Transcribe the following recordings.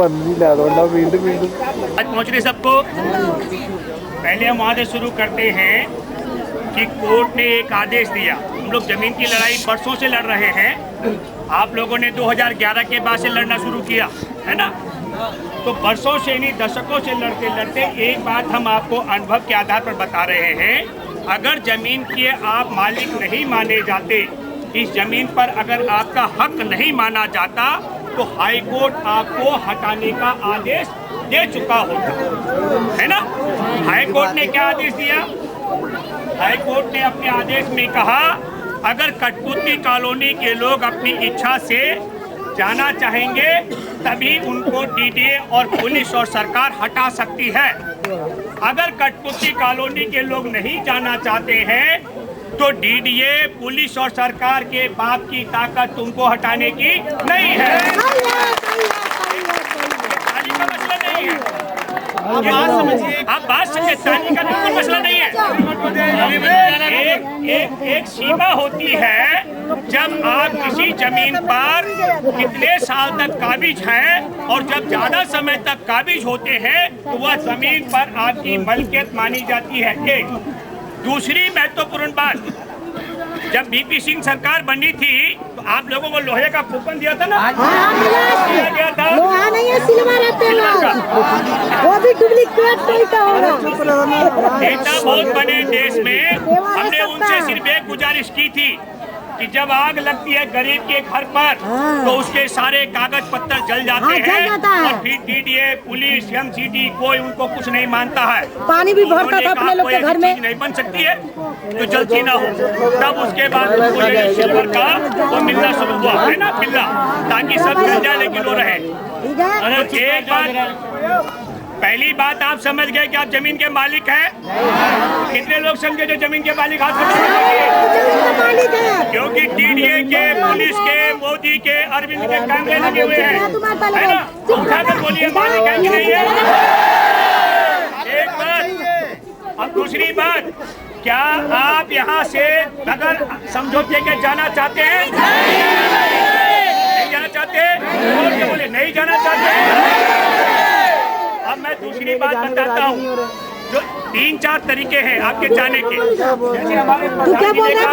आज पहुँच रहे सबको। पहले हम वहाँ से शुरू करते हैं कि कोर्ट ने एक आदेश दिया। हम लोग जमीन की लड़ाई बरसों से लड़ रहे हैं। आप लोगों ने 2011 के बाद से लड़ना शुरू किया है ना, तो बरसों से नहीं दशकों से लड़ते लड़ते एक बात हम आपको अनुभव के आधार पर बता रहे हैं। अगर जमीन के आप मालिक नहीं माने जाते, इस जमीन पर अगर आपका हक नहीं माना जाता, तो हाई कोर्ट आपको हटाने का आदेश दे चुका होता है ना। हाई कोर्ट ने क्या आदेश दिया? हाई कोर्ट ने अपने आदेश में कहा, अगर कठपुतली कॉलोनी के लोग अपनी इच्छा से जाना चाहेंगे तभी उनको डीडीए और पुलिस और सरकार हटा सकती है। अगर कठपुतली कॉलोनी के लोग नहीं जाना चाहते हैं तो डीडीए, पुलिस और सरकार के बाप की ताकत तुमको हटाने की नहीं है। ताली का मसला नहीं है, आप बात समझिए। ताली का बिल्कुल मसला नहीं है। एक सीमा होती है, जब आप किसी जमीन पर कितने साल तक काबिज हैं और जब ज्यादा समय तक काबिज होते हैं तो वह जमीन पर आपकी मलकियत मानी जाती है। एक दूसरी महत्वपूर्ण बात, जब बीपी सिंह सरकार बनी थी तो आप लोगों को लोहे का कूपन दिया था ना? दिया गया था। लोहा नहीं है, सिल्वर है, वो भी डुप्लीकेट का होगा। नेता बहुत बने देश में, हमने उनसे सिर्फ एक गुजारिश की थी कि जब आग लगती है गरीब के घर पर तो उसके सारे कागज पत्तर जल जाते हैं और फिर डीडीए, पुलिस, एमसीडी कोई उनको कुछ नहीं मानता है। पानी भी भरता था अपने लोग के घर में। नहीं बन सकती है तो जलती ना हो, तब उसके बाद उनको ये सिल्वर का वो मिलना शुरू हुआ है ना, मिलना, ताकि सब जल जाए लेकिन वो रहे। एक बात, पहली बात आप समझ गए कि आप जमीन के मालिक हैं। कितने लोग समझे जो जमीन के मालिक हाथ उठाइए? क्योंकि डीडीए के, पुलिस के, मोदी के, अरविंद के कैमरे लगे हुए हैं, है ना? उठाकर बोलिए मालिक है कि नहीं है? एक बात। अब दूसरी बात, क्या आप यहाँ से अगर समझौते के जाना चाहते हैं? नहीं जाना चाहते? बोले नहीं जाना चाहते। अब मैं दूसरी बात बताता हूँ, जो 3-4 तरीके हैं आपके जाने के। जैसे हमारे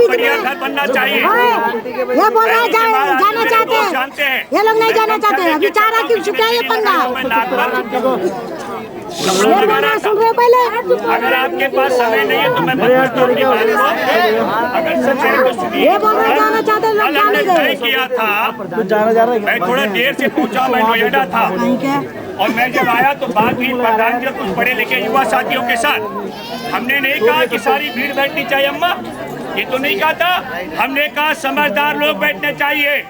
बढ़िया घर बनना चाहिए, ये बोल रहा है जाना चाहते हैं, जानते हैं ये लोग नहीं जाना चाहते हैं। बेचारा क्यों चुका ये पंगा? पहले अगर आपके पास समय नहीं है तो मैं अगर सच है तो सुनिए। ये बोल रहा जाना चाहते लोग जाने तय किया था, मैं थोड़ा देर से पहुंचा, मैं नोएडा था और मैं जब आया तो बात हुई प्रधान जी कुछ पढ़े लिखे युवा साथियों के साथ। हमने नहीं कहा कि सारी भीड़ बैठनी चाहिए अम्मा, ये तो नहीं कहा था। हमने कहा समझदार लोग बैठने चाहिए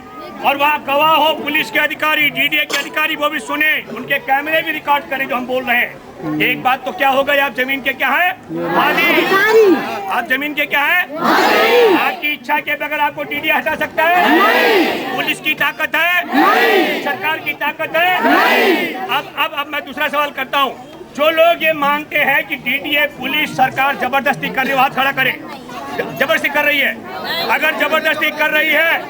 और वहाँ गवाह हो, पुलिस के अधिकारी, डीडीए के अधिकारी, वो भी सुने, उनके कैमरे भी रिकॉर्ड करें जो हम बोल रहे हैं। एक बात तो क्या हो गई, आप जमीन के क्या है मालिक, आप जमीन के क्या है। आपकी इच्छा के बगैर आपको डीडीए हटा सकता है? पुलिस की ताकत है, सरकार की ताकत है। अब मैं दूसरा सवाल करता हूँ, जो लोग ये मानते हैं कि डीडीए, पुलिस, सरकार जबरदस्ती कर रही है, हाथ खड़ा करें। जबरदस्ती कर रही है? अगर जबरदस्ती कर रही है,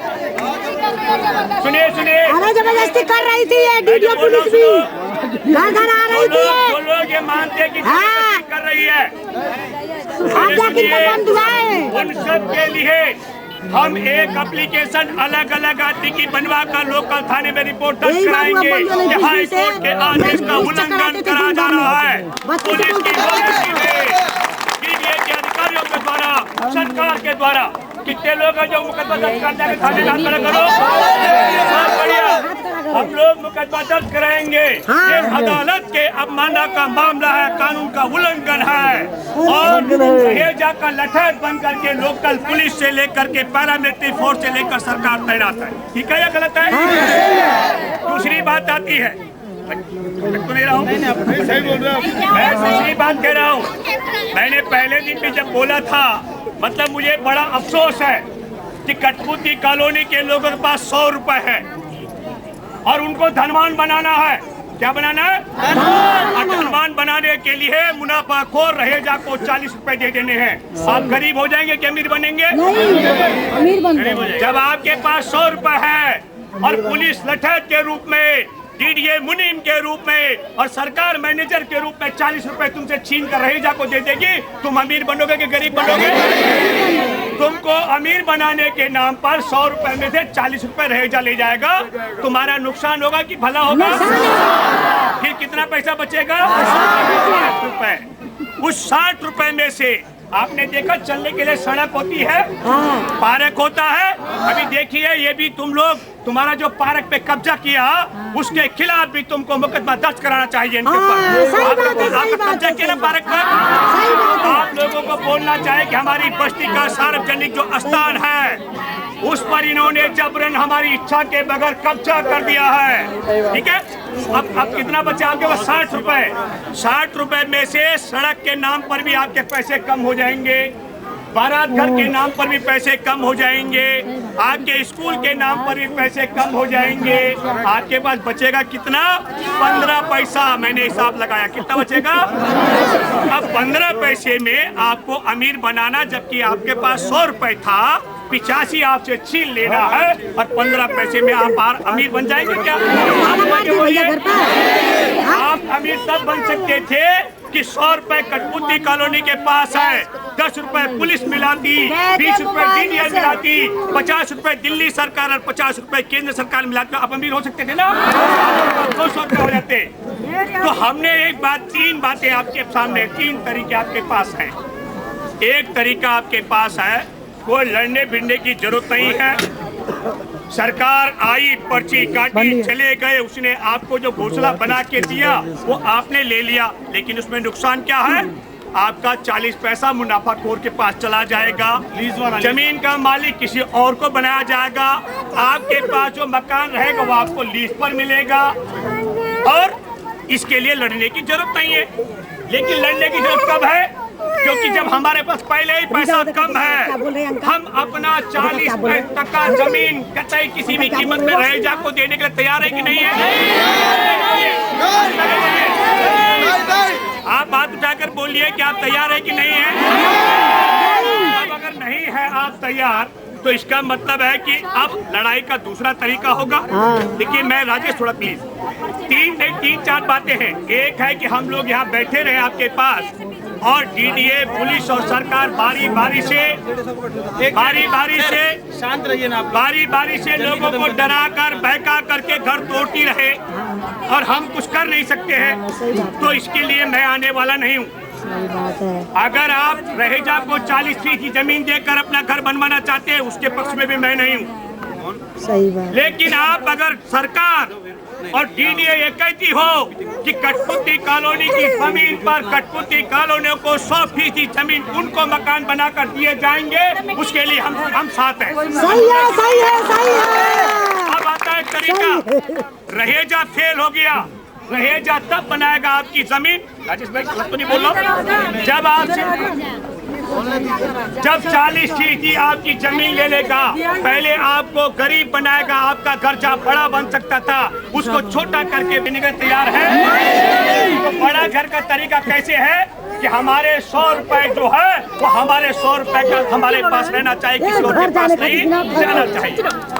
सुनिए सुनिए, जबरदस्ती कर रही थी डीडीए पुलिस भी, घर घर आ रही थी। जो लोग ये मानते हैं कि जबरदस्ती कर रही है, उन सब के लिए हम एक एप्लीकेशन अलग अलग आदमी की बनवा कर लोकल थाने में रिपोर्ट दर्ज कराएंगे कि हाई कोर्ट के आदेश का उल्लंघन करा जा रहा है। पुलिस की डीडीए के अधिकारियों के द्वारा, सरकार के द्वारा। कितने लोग हैं जो मुकदमा दर्ज करने के थाने में खड़ा करो? बहुत बढ़िया, हम लोग मुकदमा दर्ज कराएंगे। ये अदालत के अवमानना का मामला है, कानून का उल्लंघन है और ये जाकर लठैत बन करके लोकल पुलिस से लेकर के पैरामिलिट्री फोर्स से लेकर सरकार तैनात है। ठीक है या गलत है? दूसरी बात आती है, मैं दूसरी बात कह रहा हूँ, मैंने पहले दिन भी जब बोला था, मतलब मुझे बड़ा अफसोस है कि कठपुतली कॉलोनी के लोगों के पास 100 रुपए है और उनको धनवान बनाना है। क्या बनाना है? धनवान बनाने के लिए मुनाफाखोर रहेजा को 40 रुपए दे देने हैं। आप गरीब हो जाएंगे कि अमीर बनेंगे? अमीर बन। जब आपके पास 100 रुपए है और पुलिस लठैत के रूप में डीडीए मुनीम के रूप में और सरकार मैनेजर के रूप में 40 रुपए तुमसे छीन कर रहेजा को दे देगी, तुम अमीर बनोगे कि गरीब बनोगे? तुमको अमीर बनाने के नाम पर 100 रुपए में से 40 रुपए रहेजा ले जाएगा, तुम्हारा नुकसान होगा कि भला होगा? फिर कितना पैसा बचेगा? 60 रुपए। उस 60 रुपए में से आपने देखा चलने के लिए सड़क होती है, पार्क होता है। अभी देखिए ये भी तुम लोग, तुम्हारा जो पार्क पे कब्जा किया उसके खिलाफ भी तुमको मुकदमा दर्ज कराना चाहिए इनके ऊपर। आपका कब्जा किया ना पार्क पर, आप लोगों को बोलना चाहिए कि हमारी बस्ती का सार्वजनिक जो स्थान है उस पर इन्होंने जबरन हमारी इच्छा के बगैर कब्जा कर दिया है। ठीक है, अब कितना बचा आपके पास? 60 रुपए। 60 रुपए में से सड़क के नाम पर भी आपके पैसे कम हो जाएंगे, बारात घर के नाम पर भी पैसे कम हो जाएंगे, आपके स्कूल के नाम पर भी पैसे कम हो जाएंगे। आपके पास बचेगा कितना? 15 पैसा। मैंने हिसाब लगाया, कितना बचेगा? अब 15 पैसे में आपको अमीर बनाना, जबकि आपके पास 100 रुपए था, 85 आपसे छीन लेना है और 15 पैसे में आप अमीर बन जाएंगे क्या? आप अमीर तब बन सकते थे कि 100 रुपए कठपुतली कॉलोनी के पास है, 10 रुपए पुलिस मिलाती, 20 रुपए डीडीए मिलाती, 50 रुपए दिल्ली सरकार और 50 रुपए केंद्र सरकार मिलाकर आप अमीर हो सकते थे ना? 200 रुपए हो जाते। तो हमने एक बात, 3 बातें आपके सामने, 3 तरीके आपके पास हैं। एक तरीका आपके पास है, कोई लड़ने भिड़ने की जरूरत नहीं है। सरकार आई, पर्ची काटी, चले गए, उसने आपको जो घोषणा बना के दिया वो आपने ले लिया, लेकिन उसमें नुकसान क्या है? आपका 40 पैसा मुनाफाखोर के पास चला जाएगा, जमीन का मालिक किसी और को बनाया जाएगा, आपके पास जो मकान रहेगा वो आपको लीज पर मिलेगा। और इसके लिए लड़ने की जरूरत नहीं है। लेकिन लड़ने की जरूरत कब है? क्योंकि जब हमारे पास पहले ही पैसा कम है, हम अपना 40% जमीन कतई किसी भी कीमत में रहेजा को देने के लिए तैयार है कि नहीं है? आप बात उठाकर बोलिए कि आप तैयार है कि नहीं है? अब अगर नहीं है आप तैयार, तो इसका मतलब है कि अब लड़ाई का दूसरा तरीका होगा। देखिए मैं राजेश, थोड़ा प्लीज, 3-4 बातें हैं। एक है कि हम लोग यहाँ बैठे रहे आपके पास और डीडीए, पुलिस और सरकार बारी बारी से शांत रहिए ना, बारी बारी से लोगों को डरा कर बहका करके घर तोड़ती रहे और हम कुछ कर नहीं सकते हैं। तो इसके लिए मैं आने वाला नहीं हूँ। अगर आप रहेजा को 40% जमीन देकर अपना घर बनवाना चाहते हैं, उसके पक्ष में भी मैं नहीं हूँ। सही बात। लेकिन आप अगर सरकार और डीडीए ये कहती हो कि कठपुतली कॉलोनी की जमीन पर कठपुतली कॉलोनियों को 100% जमीन उनको मकान बनाकर दिए जाएंगे, उसके लिए हम साथ हैं। सही है, सही है, सही है। अब आता है तरीका, रहेजा फेल हो गया, रहेजा तब बनाएगा आपकी जमीन। राजेश भाई तो नहीं बोल रहा, जब 40% आपकी जमीन ले लेगा, पहले आपको गरीब बनाएगा, आपका घर जहाँ बड़ा बन सकता था उसको छोटा करके देने का तैयार है। तो बड़ा घर का तरीका कैसे है कि हमारे 100 रुपए जो है वो हमारे 100 रुपए का हमारे पास रहना चाहिए, किसी और के पास नहीं जाना चाहिए।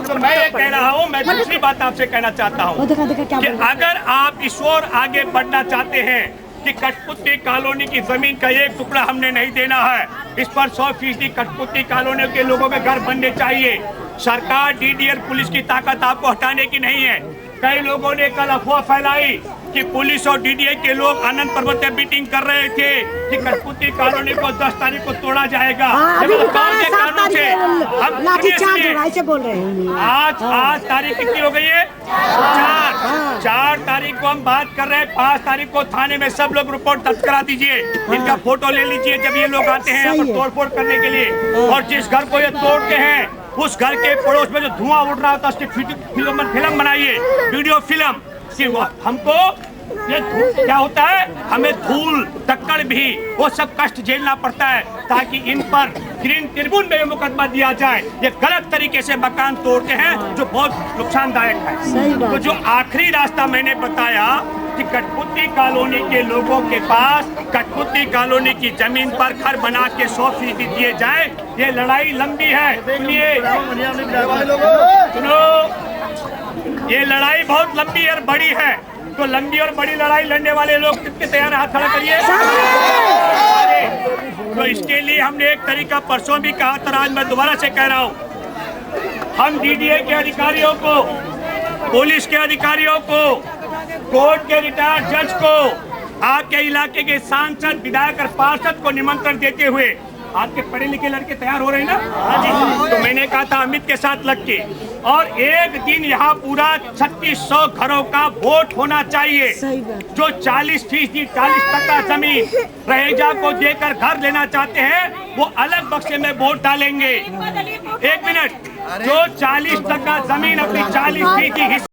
तो मैं ये कह रहा हूँ, मैं दूसरी बात आपसे कहना चाहता हूँ कि अगर आप इस ओर आगे बढ़ना चाहते हैं कि कठपुतली कॉलोनी की जमीन का एक टुकड़ा हमने नहीं देना है, इस पर 100% कठपुतली कॉलोनी के लोगों के घर बनने चाहिए। सरकार, डीडीए, पुलिस की ताकत आपको हटाने की नहीं है। कई लोगों ने कल अफवाह फैलाई कि पुलिस और डीडीए के लोग आनंद पर्वत में मीटिंग कर रहे थे कि कठपुतली कॉलोनी को 10 तारीख को तोड़ा जाएगा। आज तारीख कितनी हो गई है? 4 तारीख को हम बात कर रहे हैं। 5 तारीख को थाने में सब लोग रिपोर्ट दर्ज करा दीजिए, इनका फोटो ले लीजिए जब ये लोग आते हैं यहाँ पर तोड़फोड़ करने के लिए। और जिस घर को ये तोड़ते हैं उस घर के पड़ोस में जो धुआं उड़ रहा होता है उसकी फिल्म बनाइए, वीडियो फिल्म, कि हमको ये क्या होता है, हमें धूल धक्कड़ भी वो सब कष्ट झेलना पड़ता है ताकि इन पर ग्रीन ट्रिब्यून में मुकदमा दिया जाए। ये गलत तरीके से मकान तोड़ते हैं जो बहुत नुकसानदायक है। तो जो आखिरी रास्ता मैंने बताया कि कठपुतली कॉलोनी के लोगों के पास कठपुतली कॉलोनी की जमीन पर घर बना के 100% दिए जाए, ये लड़ाई लंबी है। सुनिए, सुनो, ये लड़ाई बहुत लंबी और बड़ी है, तो लंबी और बड़ी लड़ाई लड़ने वाले लोग कितने तैयार हैं? हाथ खड़ा करिए। तो इसके लिए हमने एक तरीका परसों भी कहा था, आज मैं दोबारा से कह रहा हूँ, हम डीडीए के अधिकारियों को, पुलिस के अधिकारियों को, कोर्ट के रिटायर्ड जज को, आपके इलाके के सांसद, विधायक और पार्षद को निमंत्रण देते हुए, आपके पढ़े लिखे लड़के तैयार हो रहे हैं ना? हाँ जी। तो मैंने कहा था अमित के साथ लग के, और एक दिन यहाँ पूरा 3600 घरों का वोट होना चाहिए। जो 40% जमीन रहेजा को देकर घर लेना चाहते हैं, वो अलग बक्से में वोट डालेंगे। एक मिनट, जो 40% जमीन अपनी 40% हिस्सा